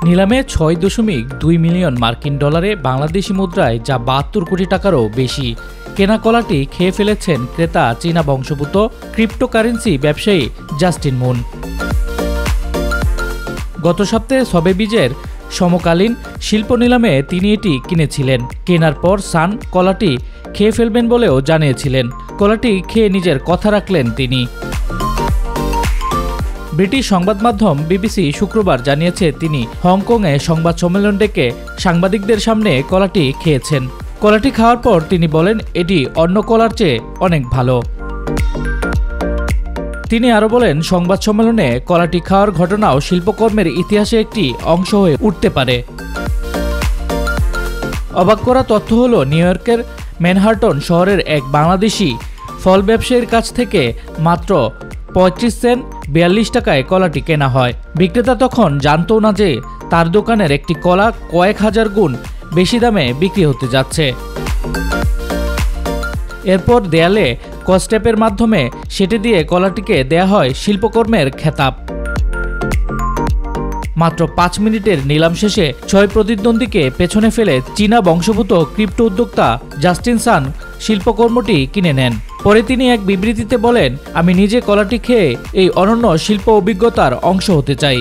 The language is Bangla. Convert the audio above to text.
নিলামে ৬.২ মিলিয়ন মার্কিন ডলারে বাংলাদেশি মুদ্রায় যা ৭২ কোটি টাকারও বেশি কেনা কলাটি খেয়ে ফেলেছেন ক্রেতা চীনা বংশোদ্ভূত ক্রিপ্টোকারেন্সি ব্যবসায়ী জাস্টিন মুন। গত সপ্তাহে সবেবিজের সমকালীন শিল্প নিলামে তিনি এটি কিনেছিলেন। কেনার পর সান কলাটি খেয়ে ফেলবেন বলেও জানিয়েছিলেন। কলাটি খেয়ে নিজের কথা রাখলেন তিনি। ব্রিটিশ সংবাদ মাধ্যম বিবিসি শুক্রবার জানিয়েছে তিনি হংকংয়ে সংবাদ সম্মেলন ডেকে সাংবাদিকদের সামনে কলাটি খেয়েছেন। কলাটি খাওয়ার পর তিনি বলেন, এটি অন্য কলার চেয়ে অনেক ভালো। তিনি আরও বলেন, সংবাদ সম্মেলনে কলাটি খাওয়ার ঘটনাও শিল্পকর্মের ইতিহাসে একটি অংশ হয়ে উঠতে পারে। অবাক করা তথ্য হল, নিউ ইয়র্কের ম্যানহাটন শহরের এক বাংলাদেশি ফল ব্যবসায়ীর কাছ থেকে মাত্র ৩৫ সেন্ট ৪২ টাকায় কলাটি কেনা হয়। বিক্রেতা তখন জানতো না যে তার দোকানের একটি কলা কয়েক হাজার গুণ বেশি দামে বিক্রি হতে যাচ্ছে। এরপর দেয়ালে কস্টেপের মাধ্যমে সেটে দিয়ে কলাটিকে দেয়া হয় শিল্পকর্মের খেতাব। মাত্র ৫ মিনিটের নিলাম শেষে ৬ প্রতিদ্বন্দ্বীকে পেছনে ফেলে চীনা বংশোদ্ভূত ক্রিপ্টো উদ্যোক্তা জাস্টিন সান শিল্পকর্মটি কিনে নেন। পরে তিনি এক বিবৃতিতে বলেন, আমি নিজে কলাটি খেয়ে এই অনন্য শিল্প অভিজ্ঞতার অংশ হতে চাই।